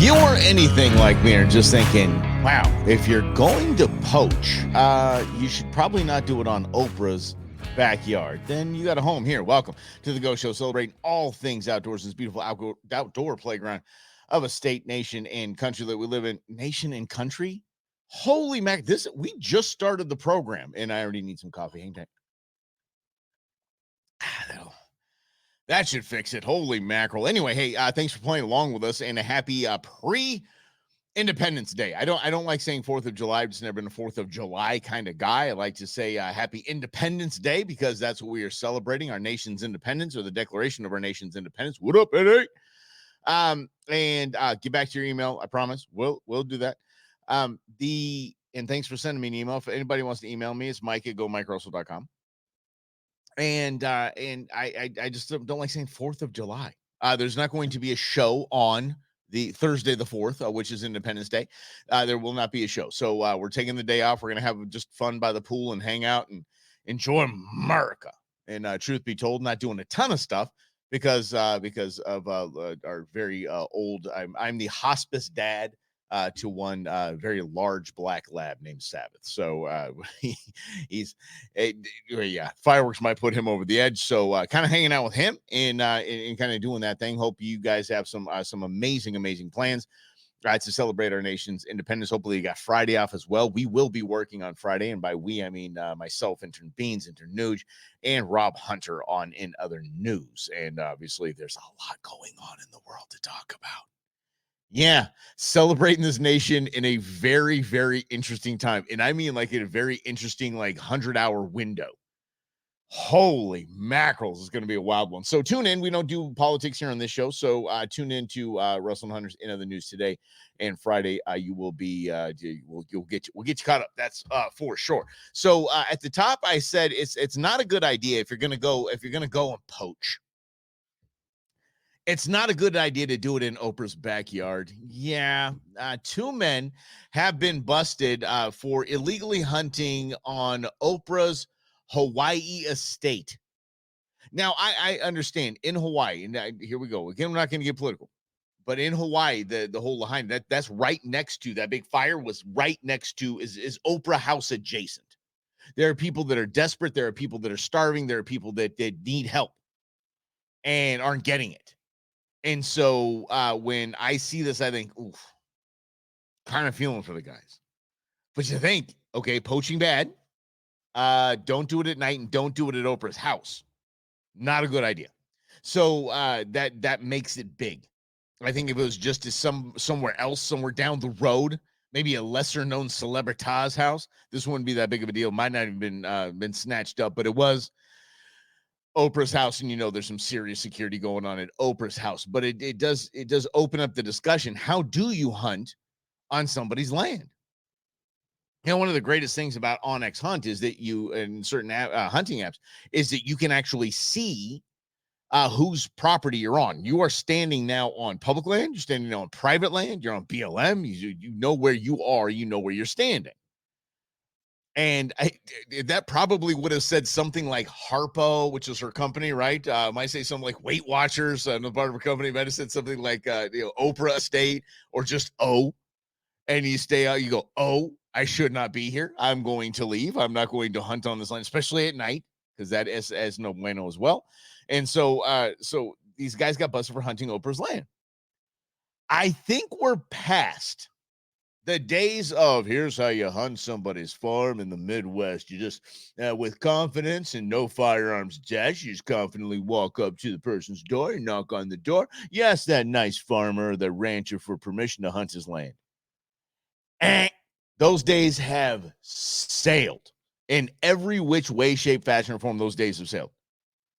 you or anything like me are just thinking, wow, if you're going to poach, you should probably not do it on Oprah's backyard. Then you got a home here. Welcome to the Go Show, celebrating all things outdoors, this beautiful outdoor playground of a state, nation, and country that we live in. Nation and country? Holy mac, we just started the program, and I already need some coffee. Hang tight. That should fix it. Holy mackerel. Anyway, hey, thanks for playing along with us, and a happy pre-Independence Day. I don't like saying 4th of July. I've just never been a 4th of July kind of guy. I like to say happy Independence Day because that's what we are celebrating, our nation's independence, or the declaration of our nation's independence. What up, Eddie? And get back to your email. I promise. We'll do that. And thanks for sending me an email. If anybody wants to email me, it's mike@gomikerussell.com. And I just don't like saying 4th of July. There's not going to be a show on the Thursday the 4th, which is Independence Day. There will not be a show. So we're taking the day off. We're going to have just fun by the pool and hang out and enjoy America. And truth be told, not doing a ton of stuff because of our very old, I'm the hospice dad to one very large black lab named Sabbath. So he's fireworks might put him over the edge. So kind of hanging out with him and kind of doing that thing. Hope you guys have some amazing plans to celebrate our nation's independence. Hopefully you got Friday off as well. We will be working on Friday, and by we I mean myself, intern Beans, intern Nuge, and Rob Hunter on In Other News. And obviously there's a lot going on in the world to talk about. Yeah, celebrating this nation in a very, very interesting time. And I mean like in a very interesting, 100-hour window. Holy mackerels, is going to be a wild one. So tune in. We don't do politics here on this show. So tune in to Russell and Hunter's In Other News today. And Friday, you will be, we'll get you caught up. That's for sure. So at the top, I said it's not a good idea if you're going to go and poach. It's not a good idea to do it in Oprah's backyard. Yeah, 2 men have been busted for illegally hunting on Oprah's Hawaii estate. Now, I understand in Hawaii, and here we go. Again, we're not going to get political, but in Hawaii, the whole Lahaina, that's right next to that big fire was right next to is Oprah House adjacent. There are people that are desperate. There are people that are starving. There are people that need help and aren't getting it. And so when I see this, I think, oof, kind of feeling for the guys. But you think, okay, poaching bad. Don't do it at night and don't do it at Oprah's house. Not a good idea. So that makes it big. I think if it was just somewhere else, somewhere down the road, maybe a lesser known celebritas house, this wouldn't be that big of a deal. Might not have been snatched up, but it was Oprah's house, and there's some serious security going on at Oprah's house. But it does open up the discussion. How do you hunt on somebody's land? One of the greatest things about OnX Hunt is that you, in certain hunting apps, is that you can actually see whose property you're on. You are standing now on public land. You're standing on private land. You're on BLM. You know where you are. You know where you're standing. And that probably would have said something like Harpo, which is her company, right? Might say something like Weight Watchers, no part of her company. Might have said something like Oprah Estate, or just O. And you stay out, you go, oh, I should not be here. I'm going to leave. I'm not going to hunt on this land, especially at night, because that is as no bueno as well. And so these guys got busted for hunting Oprah's land. I think we're past the days of here's how you hunt somebody's farm in the Midwest. You just, with confidence and no firearms attached, you just confidently walk up to the person's door and knock on the door. You ask that nice farmer or the rancher for permission to hunt his land. Those days have sailed in every which way, shape, fashion, or form. Those days have sailed.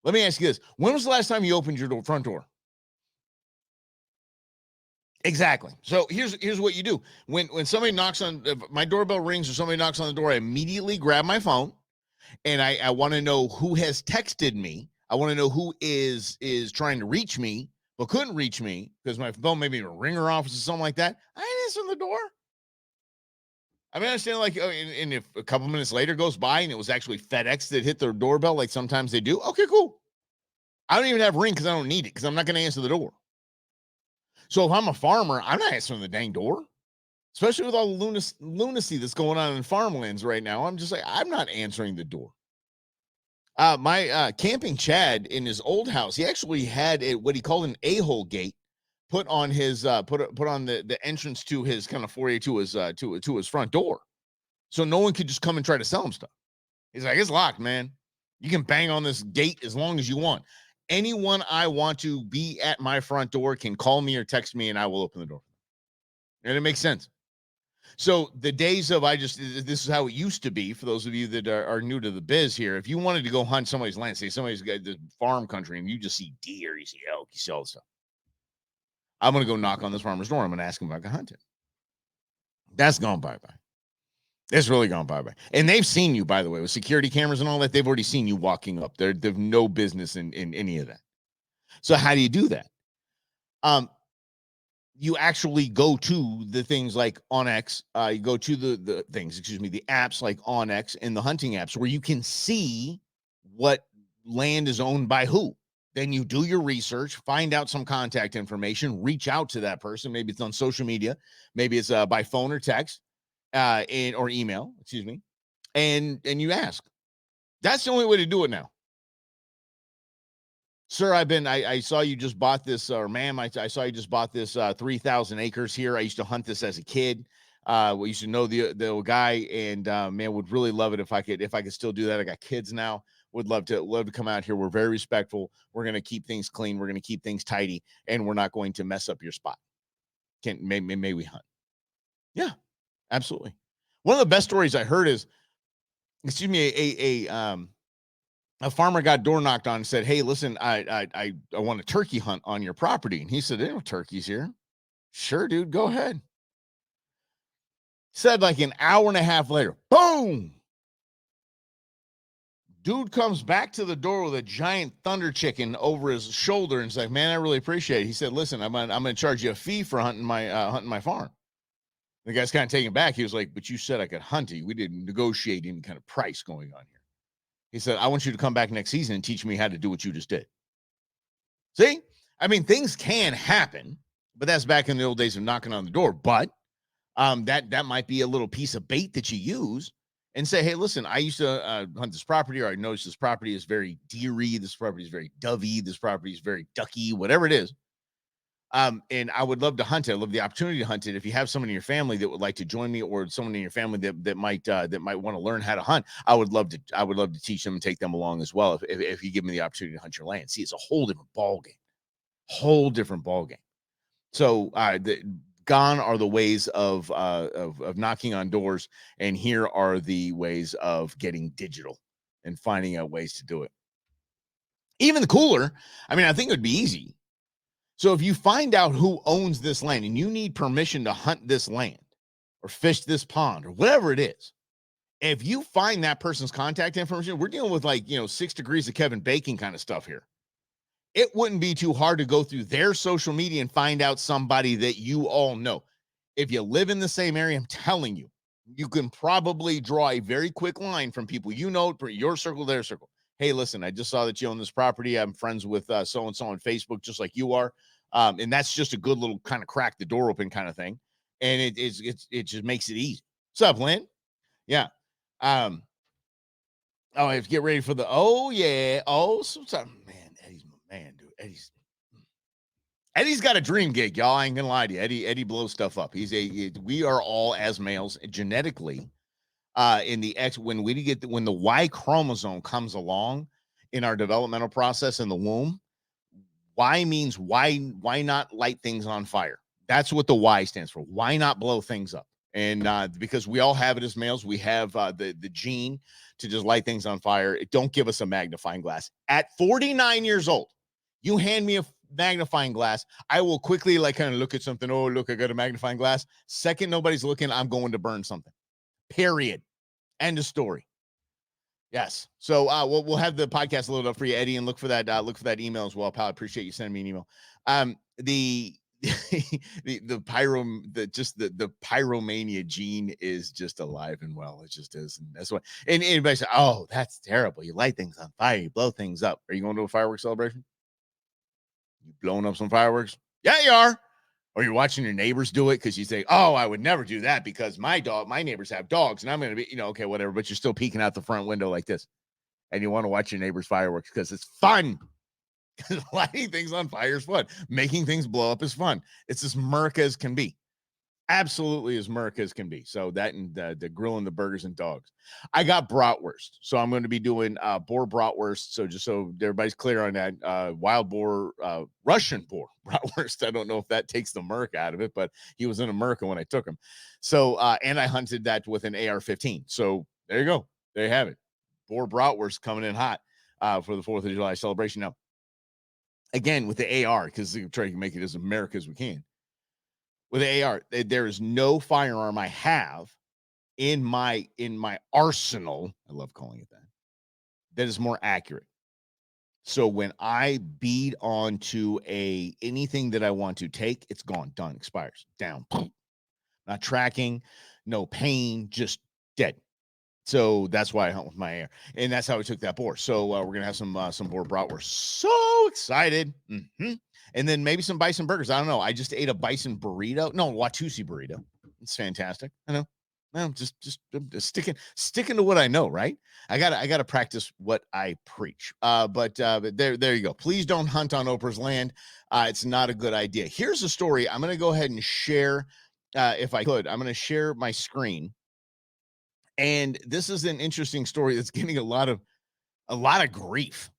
Let me ask you this. When was the last time you opened your front door? Exactly. So here's what you do. When somebody knocks on, my doorbell rings or somebody knocks on the door, I immediately grab my phone and I want to know who has texted me. I want to know who is trying to reach me but couldn't reach me because my phone maybe a ringer office or something like that. I ain't answering the door. I mean, I understand, and if a couple minutes later goes by and it was actually FedEx that hit their doorbell, like sometimes they do, okay, cool. I don't even have Ring because I don't need it because I'm not going to answer the door. So if I'm a farmer, I'm not answering the dang door, especially with all the lunacy that's going on in farmlands right now. I'm just like, I'm not answering the door. My camping Chad in his old house, he actually had what he called an a-hole gate put on his put on the entrance to his kind of foyer to his to his front door, so no one could just come and try to sell him stuff. He's like, it's locked, man. You can bang on this gate as long as you want. Anyone I want to be at my front door can call me or text me, and I will open the door. And it makes sense. So the days of this is how it used to be for those of you that are new to the biz here. If you wanted to go hunt somebody's land, say somebody's got the farm country, and you just see deer, you see elk, you see all this stuff. I'm going to go knock on this farmer's door. I'm going to ask him if I can hunt it. That's gone bye-bye. It's really gone bye-bye. And they've seen you, by the way, with security cameras and all that. They've already seen you walking up. They've no business in any of that. So how do you do that? You actually go to the things like OnX. You go to the apps like OnX and the hunting apps where you can see what land is owned by who. Then you do your research, find out some contact information, reach out to that person. Maybe it's on social media, maybe it's by phone or text, or email, and you ask. That's the only way to do it now. Sir, I saw you just bought this, or ma'am, I saw you just bought this 3,000 acres here. I used to hunt this as a kid. We used to know the old guy, and man, would really love it if I could still do that. I got kids now. Would love to come out here. We're very respectful. We're going to keep things clean. We're going to keep things tidy, and we're not going to mess up your spot. May we hunt? Yeah, absolutely. One of the best stories I heard is, a farmer got door knocked on and said, "Hey, listen, I want a turkey hunt on your property." And he said, "There are no turkeys here." "Sure, dude, go ahead." Said like an hour and a half later, boom. Dude comes back to the door with a giant thunder chicken over his shoulder and is like, "Man, I really appreciate it." He said, "Listen, I'm gonna charge you a fee for hunting my farm." The guy's kind of taken back. He was like, "But you said I could hunt you. We didn't negotiate any kind of price going on here." He said, "I want you to come back next season and teach me how to do what you just did." See, I mean, things can happen, but that's back in the old days of knocking on the door. But that might be a little piece of bait that you use and say, "Hey, listen, I used to hunt this property, or I noticed this property is very deery. This property is very dovey. This property is very ducky, whatever it is. And I would love to hunt it. I love the opportunity to hunt it. If you have someone in your family that would like to join me, or someone in your family that might want to learn how to hunt, I would love to teach them and take them along as well. If you give me the opportunity to hunt your land." See, it's a whole different ball game. So gone are the ways of knocking on doors, and here are the ways of getting digital and finding out ways to do it. Even the cooler. I mean, I think it would be easy. So if you find out who owns this land and you need permission to hunt this land or fish this pond or whatever it is, if you find that person's contact information, we're dealing with 6 degrees of Kevin Bacon kind of stuff here. It wouldn't be too hard to go through their social media and find out somebody that you all know. If you live in the same area, I'm telling you, you can probably draw a very quick line from people you know, your circle, their circle. "Hey, listen, I just saw that you own this property. I'm friends with so-and-so on Facebook, just like you are." And that's just a good little kind of crack the door open kind of thing. And it just makes it easy. What's up, Lynn? Yeah. I have to get ready for the, oh yeah. Oh, man, Eddie's my man, dude. Eddie's got a dream gig, y'all. I ain't gonna lie to you. Eddie blows stuff up. We are all, as males, genetically, in the X, when the Y chromosome comes along in our developmental process in the womb. Y means why not light things on fire? That's what the Y stands for. Why not blow things up? And because we all have it as males, we have the gene to just light things on fire. Don't give us a magnifying glass. At 49 years old, you hand me a magnifying glass, I will quickly kind of look at something. "Oh, look, I got a magnifying glass." Second nobody's looking, I'm going to burn something. Period. End of story. Yes. So we'll have the podcast loaded up for you, Eddie, and look for that email as well, pal. I appreciate you sending me an email. The pyromania gene is just alive and well. It just is. And that's what, and anybody say, "Oh, that's terrible. You light things on fire, you blow things up." Are you going to a fireworks celebration? You blowing up some fireworks? Yeah, you are. Or you're watching your neighbors do it because you say, oh, I would never do that because my neighbors have dogs and I'm going to be, okay, whatever. But you're still peeking out the front window like this. And you want to watch your neighbor's fireworks because it's fun. Lighting things on fire is fun. Making things blow up is fun. It's as murk as can be. Absolutely as murk as can be. So that and the grilling the burgers and dogs. I got bratwurst. So I'm going to be doing boar bratwurst. So just so everybody's clear on that, wild boar, Russian boar bratwurst. I don't know if that takes the murk out of it, but he was in America when I took him. So, and I hunted that with an AR-15. So there you go. There you have it. Boar bratwurst coming in hot for the 4th of July celebration. Now, again, with the AR, because we try to make it as America as we can. With the AR, there is no firearm I have in my arsenal. I love calling it that is more accurate. So when I bead onto anything that I want to take, it's gone, done, expires, down, not tracking, no pain, just dead. So that's why I hunt with my AR, and that's how we took that boar. So we're gonna have some boar bratwurst. So excited. And then maybe some bison burgers. I don't know. I just ate a bison burrito. No, Watusi burrito. It's fantastic. I know. I'm just sticking to what I know, right? I gotta practice what I preach. But there you go. Please don't hunt on Oprah's land. It's not a good idea. Here's a story. I'm gonna go ahead and share, if I could. I'm gonna share my screen, and this is an interesting story that's getting a lot of grief.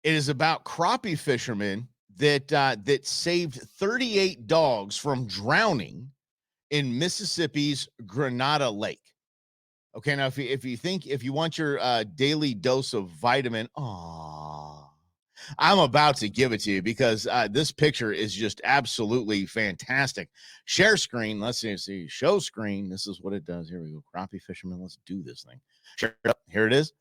It is about crappie fishermen that saved 38 dogs from drowning in Mississippi's Grenada Lake. Okay, now if you want your daily dose of vitamin, I'm about to give it to you because this picture is just absolutely fantastic. Share screen. Let's see. Show screen. This is what it does. Here we go. Crappie fishermen. Let's do this thing. Share it up. Here it is.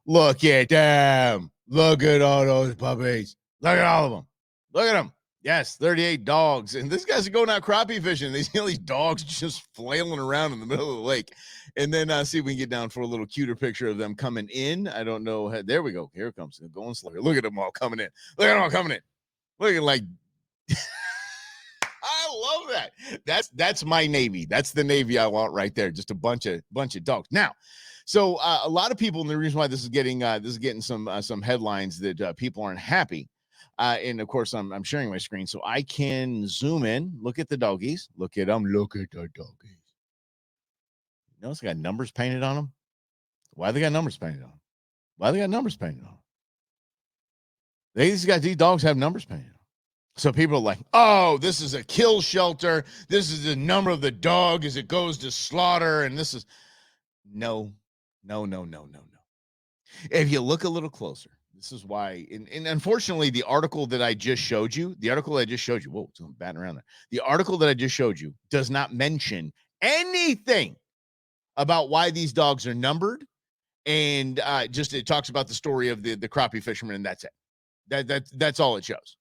Look at them. Look at all those puppies. Look at all of them. Look at them. Yes, 38 dogs. And this guy's going out crappie fishing. They see all these dogs just flailing around in the middle of the lake. And then see if we can get down for a little cuter picture of them coming in. I don't know. There we go. Here it comes. They're going slow. Look at them all coming in. Look at them all coming in. Looking like I love that. That's my Navy. That's the Navy I want right there. Just a bunch of dogs. Now, so a lot of people, and the reason why this is getting some headlines that people aren't happy. And of course, I'm sharing my screen so I can zoom in. Look at the doggies. Look at them. Look at the doggies. You notice they got numbers painted on them. Why they got numbers painted on them? Why they got numbers painted on them? These dogs have numbers painted on them. So people are like, oh, this is a kill shelter. This is the number of the dog as it goes to slaughter. And this is no. If you look a little closer, this is why. And unfortunately, the article that I just showed you, whoa, it's batting around there. The article that I just showed you does not mention anything about why these dogs are numbered. And just it talks about the story of the crappie fisherman, and that's it. That's all it shows.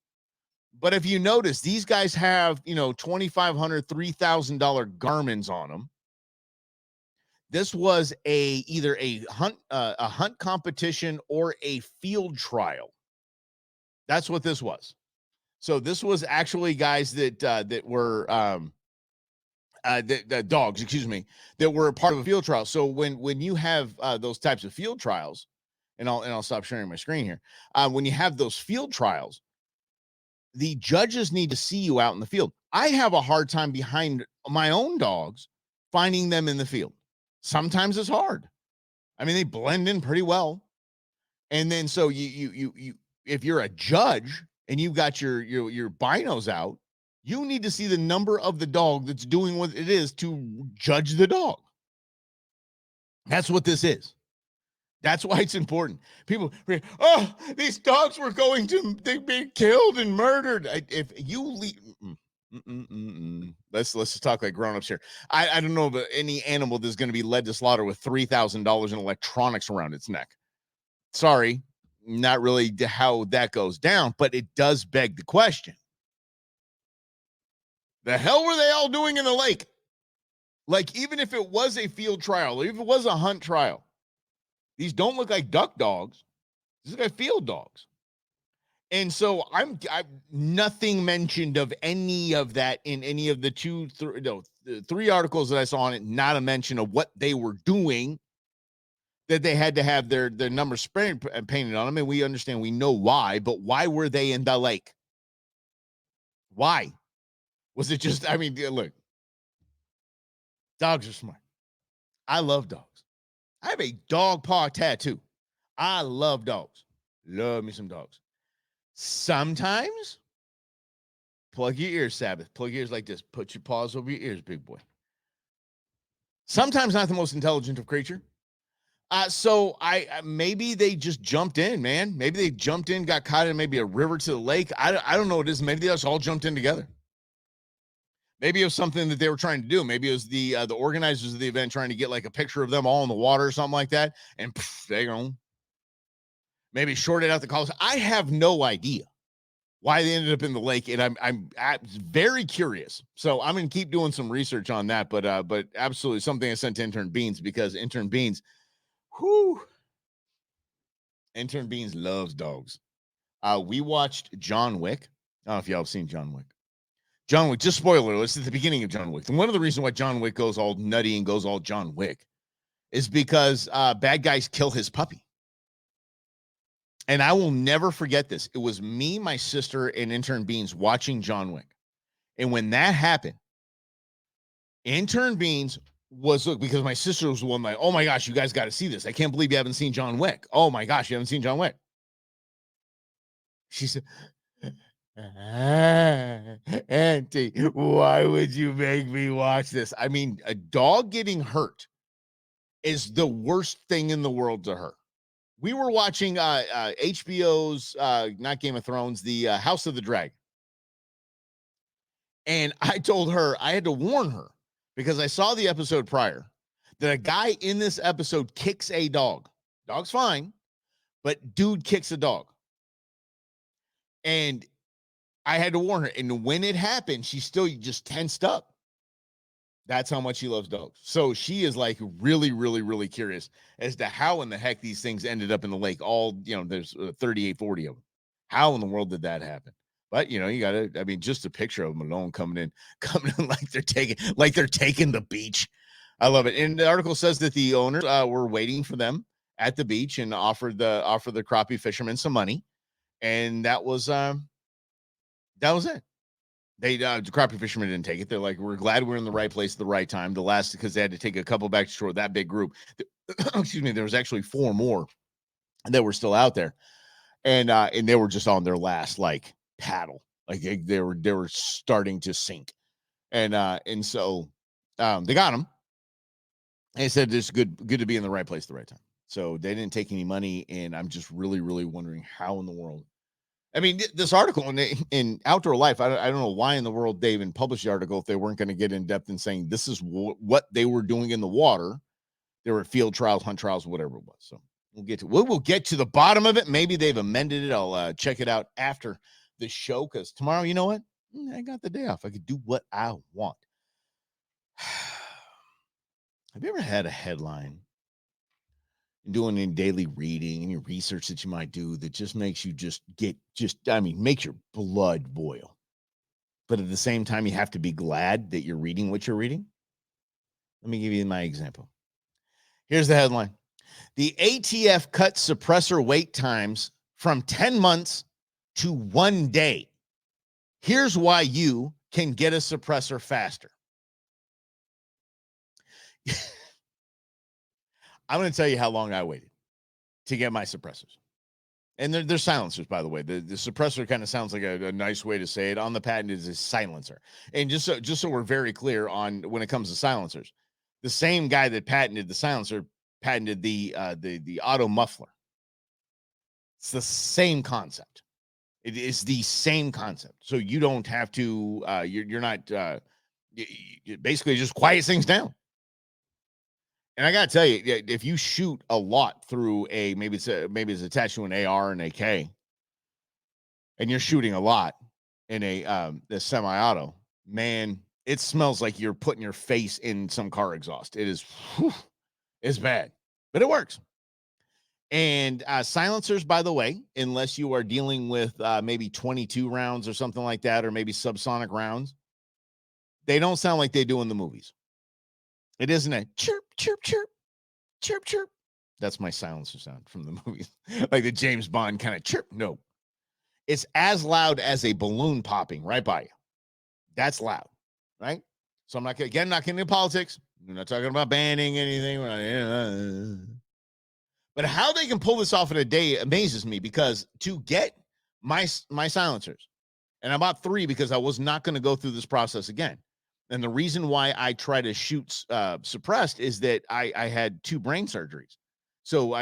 But if you notice, these guys have, $2,500, $3,000 Garmins on them. This was either a hunt competition or a field trial. That's what this was. So this was actually guys that were the dogs, that were part of a field trial. So when you have those types of field trials, and I'll stop sharing my screen here. When you have those field trials, the judges need to see you out in the field. I have a hard time behind my own dogs finding them in the field. Sometimes it's hard. I mean, they blend in pretty well. And then so you if you're a judge and you've got your binos out, you need to see the number of the dog that's doing what it is to judge the dog. That's what this is. That's why it's important. People, these dogs were going to be killed and murdered. If you leave, let's just talk like grown-ups here. I don't know about any animal that's going to be led to slaughter with $3,000 in electronics around its neck. Sorry, not really how that goes down, but it does beg the question. The hell were they all doing in the lake? Like, even if it was a field trial, or if it was a hunt trial, these don't look like duck dogs. These look like field dogs. And so I'm nothing mentioned of any of that in any of the the 3 articles that I saw on it, not a mention of what they were doing, that they had to have their numbers painted on them. And we understand, we know why, but why were they in the lake? Why? Was it just, I mean, look, dogs are smart. I love dogs. I have a dog paw tattoo. I love dogs. Love me some dogs. Sometimes, plug your ears, Sabbath. Plug your ears like this. Put your paws over your ears, big boy. Sometimes not the most intelligent of creature. So maybe they just jumped in, man. Maybe they jumped in, got caught in maybe a river to the lake. I don't know what it is. Maybe they just all jumped in together. Maybe it was something that they were trying to do. Maybe it was the organizers of the event trying to get like a picture of them all in the water or something like that. And they go. Maybe shorted out the calls. I have no idea why they ended up in the lake, and I'm very curious. So I'm gonna keep doing some research on that. But absolutely something I sent to Intern Beans, because Intern Beans, Intern Beans loves dogs. We watched John Wick. I don't know if y'all have seen John Wick. John Wick, just spoiler alert, it's at the beginning of John Wick. And one of the reasons why John Wick goes all nutty and goes all John Wick is because bad guys kill his puppy. And I will never forget this. It was me, my sister, and Intern Beans watching John Wick. And when that happened, Intern Beans was, look, because my sister was the one like, oh my gosh, you guys got to see this. I can't believe you haven't seen John Wick. Oh my gosh, you haven't seen John Wick. She said, Auntie, why would you make me watch this? I mean, a dog getting hurt is the worst thing in the world to her. We were watching HBO's, not Game of Thrones, the House of the Dragon. And I told her, I had to warn her, because I saw the episode prior, that a guy in this episode kicks a dog. Dog's fine, but dude kicks a dog. And I had to warn her. And when it happened, she still just tensed up. That's how much she loves dogs. So she is like really, really, really curious as to how in the heck these things ended up in the lake. All, there's 38, 40 of them. How in the world did that happen? But, you got to, I mean, just a picture of them alone coming in like they're taking the beach. I love it. And the article says that the owners were waiting for them at the beach and offered the crappie fishermen some money. And that was it. They the crappie fishermen didn't take it. They're like, we're glad we're in the right place at the right time. Because they had to take a couple back to shore. That big group, excuse me, there was actually 4 more that were still out there, and they were just on their last like paddle, like they were starting to sink, and so they got them. And they said it's good to be in the right place at the right time. So they didn't take any money, and I'm just really, really wondering how in the world. I mean, this article in Outdoor Life, I don't know why in the world they even published the article if they weren't going to get in depth in saying this is what they were doing in the water. There were field trials, hunt trials, whatever it was. So we'll get to the bottom of it. Maybe they've amended it. I'll check it out after the show, because tomorrow, you know what? I got the day off. I could do what I want. Have you ever had a headline, doing in daily reading and your research that you might do, that just makes you makes your blood boil, but at the same time you have to be glad that you're reading what you're reading? Let me give you my example. Here's the headline: the ATF cut suppressor wait times from 10 months to 1 day. Here's why you can get a suppressor faster. I'm going to tell you how long I waited to get my suppressors. And they're silencers, by the way. The suppressor kind of sounds like a nice way to say it. On the patent, it is a silencer. And just so we're very clear on when it comes to silencers, the same guy that patented the silencer patented the auto muffler. It's the same concept. It is the same concept. So you don't have to. You're not. You basically just quiet things down. And I got to tell you, if you shoot a lot through maybe it's attached to an AR and AK, and you're shooting a lot in a semi-auto, man, it smells like you're putting your face in some car exhaust. It is, it's bad, but it works. And silencers, by the way, unless you are dealing with maybe 22 rounds or something like that, or maybe subsonic rounds, they don't sound like they do in the movies. It isn't a chirp, chirp, chirp, chirp, chirp. That's my silencer sound from the movies, like the James Bond kind of chirp. No, it's as loud as a balloon popping right by you. That's loud, right? So I'm not again not getting into politics. We're not talking about banning anything. But how they can pull this off in a day amazes me, because to get my silencers, and I bought 3 because I was not going to go through this process again. And the reason why I try to shoot suppressed is that I had 2 brain surgeries. So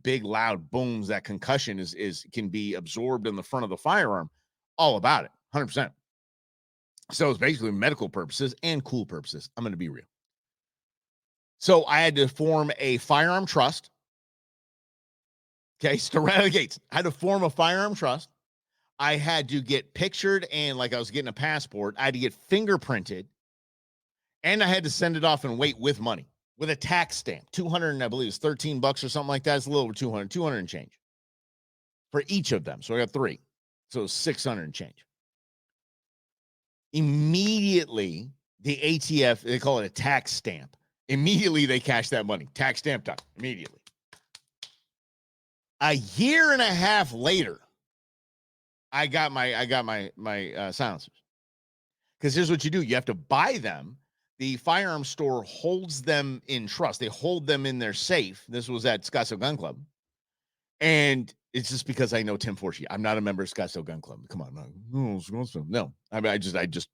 big loud booms, that concussion is can be absorbed in the front of the firearm. All about it, 100%. So it's basically medical purposes and cool purposes. I'm going to be real. So I had to form a firearm trust. Okay, so right out of the gates, I had to form a firearm trust. I had to get pictured, and like I was getting a passport, I had to get fingerprinted, and I had to send it off and wait with money, with a tax stamp. 200, I believe it's $13 or something like that. It's a little over 200 and change for each of them. So I got 3. So 600 and change. Immediately, the ATF, they call it a tax stamp. Immediately, they cash that money. Tax stamp time. Immediately. A year and a half later, I got my silencers. Because here's what you do. You have to buy them. The firearm store holds them in trust. They hold them in their safe. This was at Scottsdale Gun Club. And it's just because I know Tim Forshee. I'm not a member of Scottsdale Gun Club. Come on. No. I mean, I just,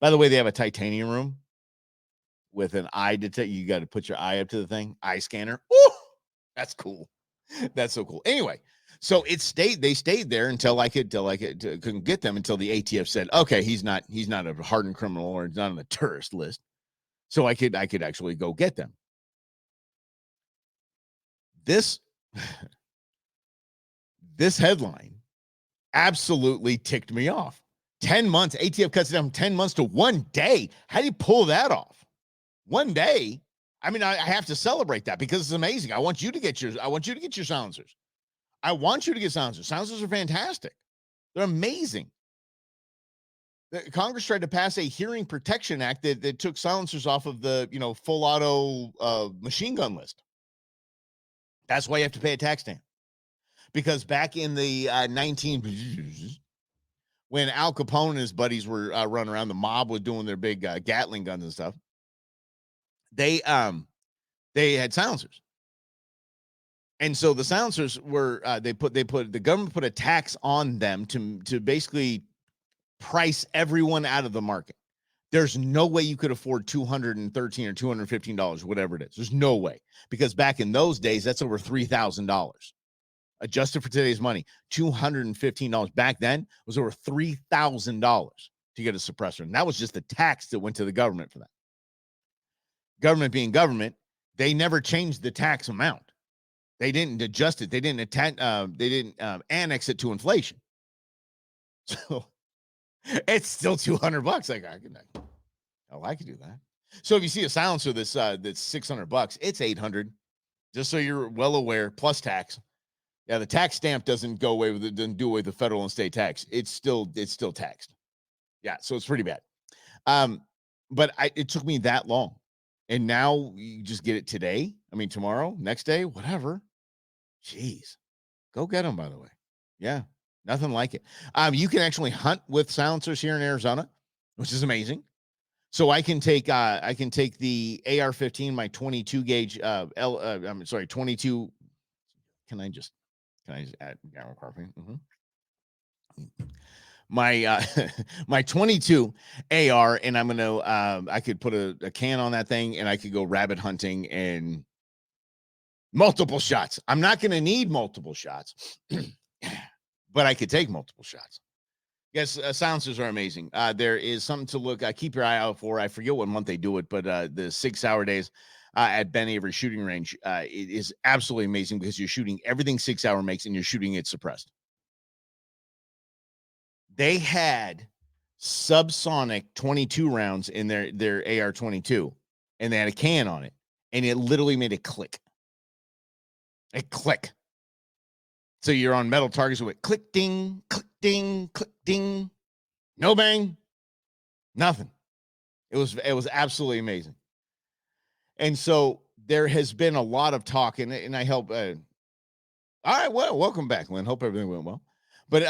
by the way, they have a titanium room with an eye detector. You got to put your eye up to the thing. Eye scanner. Ooh, that's cool. That's so cool. Anyway, so they stayed there until I couldn't get them, until the ATF said, okay, he's not a hardened criminal, or he's not on the tourist list. So I could actually go get them. This headline absolutely ticked me off. 10 months, ATF cuts it down from 10 months to 1 day. How do you pull that off? 1 day. I mean, I have to celebrate that, because it's amazing. I want you to get your silencers. I want you to get silencers. Silencers are fantastic. They're amazing. Congress tried to pass a hearing protection act that took silencers off of the, full auto machine gun list. That's why you have to pay a tax stamp. Because back in the 19, when Al Capone and his buddies were running around, the mob was doing their big Gatling guns and stuff. They had silencers. And so the silencers were the government put a tax on them to basically price everyone out of the market. There's no way you could afford $213 or $215, whatever it is. There's no way, because back in those days, that's over $3,000. Adjusted for today's money, $215 back then was over $3,000 to get a suppressor. And that was just the tax that went to the government for that. Government being government, they never changed the tax amount. They didn't adjust it. They didn't annex it to inflation. So it's still $200. I could do that. So if you see a silencer that's $600, it's $800. Just so you're well aware, plus tax. Yeah, the tax stamp doesn't go away with it. Doesn't do away with the federal and state tax. It's still taxed. Yeah, so it's pretty bad. But it took me that long, and now you just get it today. I mean, tomorrow, next day, whatever. Jeez, go get them. By the way, yeah, nothing like it. You can actually hunt with silencers here in Arizona, which is amazing. So I can take the AR-15, my 22 gauge 22. Can I just add my my 22 AR, and I'm gonna I could put a can on that thing, and I could go rabbit hunting and multiple shots. I'm not gonna need multiple shots, but I could take multiple shots. Yes, silencers are amazing. There is something to look. Keep your eye out for. I forget what month they do it, but the 6 hour days at Ben Avery shooting range, it is absolutely amazing, because you're shooting everything 6 hour makes, and you're shooting it suppressed. They had subsonic 22 rounds in their AR-22, and they had a can on it, and it literally made a click. A click. So you're on metal targets with click, ding, click, ding, click, ding. No bang, nothing. It was absolutely amazing. And so there has been a lot of talk, and I help. All right, well, welcome back, Lynn. Hope everything went well. But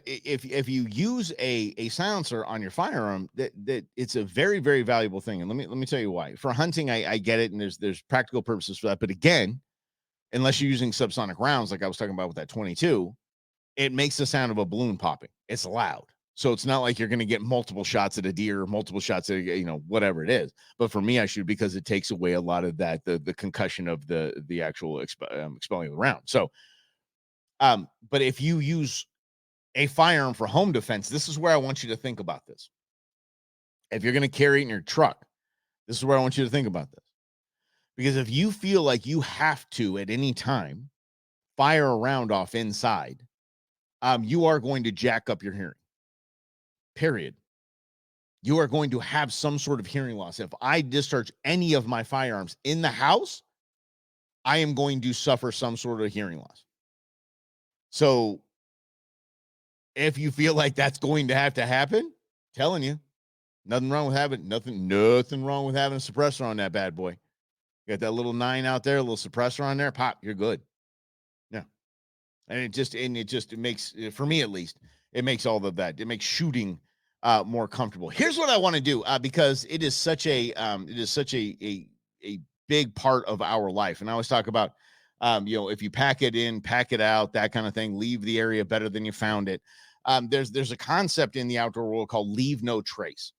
if you use a silencer on your firearm, that it's a very, very valuable thing. And let me tell you why. For hunting, I get it, and there's practical purposes for that. But again, unless you're using subsonic rounds, like I was talking about with that 22, it makes the sound of a balloon popping. It's loud. So it's not like you're going to get multiple shots at a deer, multiple shots at, whatever it is. But for me, I shoot because it takes away a lot of that, the concussion of the actual expelling of the round. So, but if you use a firearm for home defense, this is where I want you to think about this. If you're going to carry it in your truck, this is where I want you to think about this. Because if you feel like you have to at any time fire a round off inside, you are going to jack up your hearing. Period. You are going to have some sort of hearing loss. If I discharge any of my firearms in the house, I am going to suffer some sort of hearing loss. So if you feel like that's going to have to happen, telling you, nothing wrong with having nothing wrong with having a suppressor on that bad boy. You got that little 9 out there, a little suppressor on there, pop, you're good. Yeah. And it makes, for me at least, it makes all of that. It makes shooting more comfortable. Here's what I want to do, because it is such a big part of our life. And I always talk about, if you pack it in, pack it out, that kind of thing, leave the area better than you found it. There's a concept in the outdoor world called leave no trace.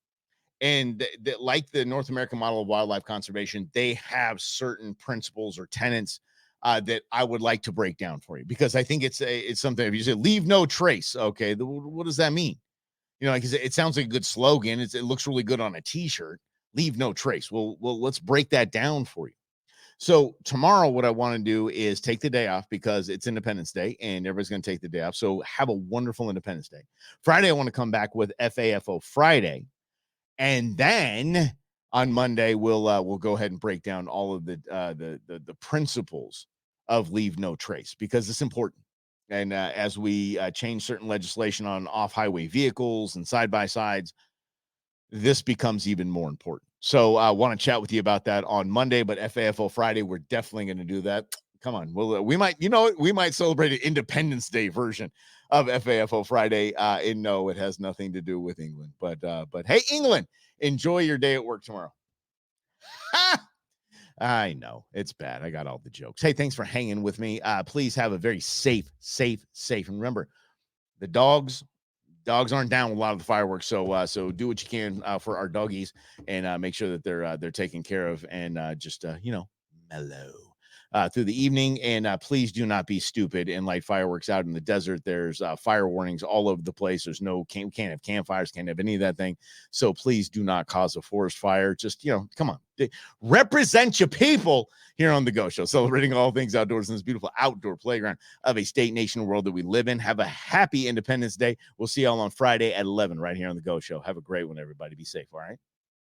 And like the North American model of wildlife conservation, they have certain principles or tenets that I would like to break down for you, because I think it's something. If you say leave no trace, okay, what does that mean? Because it sounds like a good slogan. It looks really good on a T-shirt. Leave no trace. Well, let's break that down for you. So tomorrow, what I want to do is take the day off because it's Independence Day and everybody's going to take the day off. So have a wonderful Independence Day. Friday, I want to come back with FAFO Friday. And then on Monday, we'll go ahead and break down all of the principles of leave no trace, because it's important. And as we change certain legislation on off-highway vehicles and side-by-sides, this becomes even more important. So I want to chat with you about that on Monday, but FAFO Friday, we're definitely going to do that. Come on. We might celebrate an Independence Day version of FAFO Friday. And no, it has nothing to do with England, but hey, England, enjoy your day at work tomorrow. I know it's bad. I got all the jokes. Hey, thanks for hanging with me. Please have a very safe. And remember, the dogs aren't down with a lot of the fireworks. So do what you can for our doggies, and make sure that they're taken care of, and just mellow through the evening. And please do not be stupid and light fireworks out in the desert. There's fire warnings all over the place. There's can't have campfires, can't have any of that thing. So please do not cause a forest fire. Just, come on, represent your people here on the Go Show, celebrating all things outdoors in this beautiful outdoor playground of a state, nation, world that we live in. Have a happy Independence Day. We'll see y'all on Friday at 11 right here on the Go Show. Have a great one, everybody. Be safe. All right.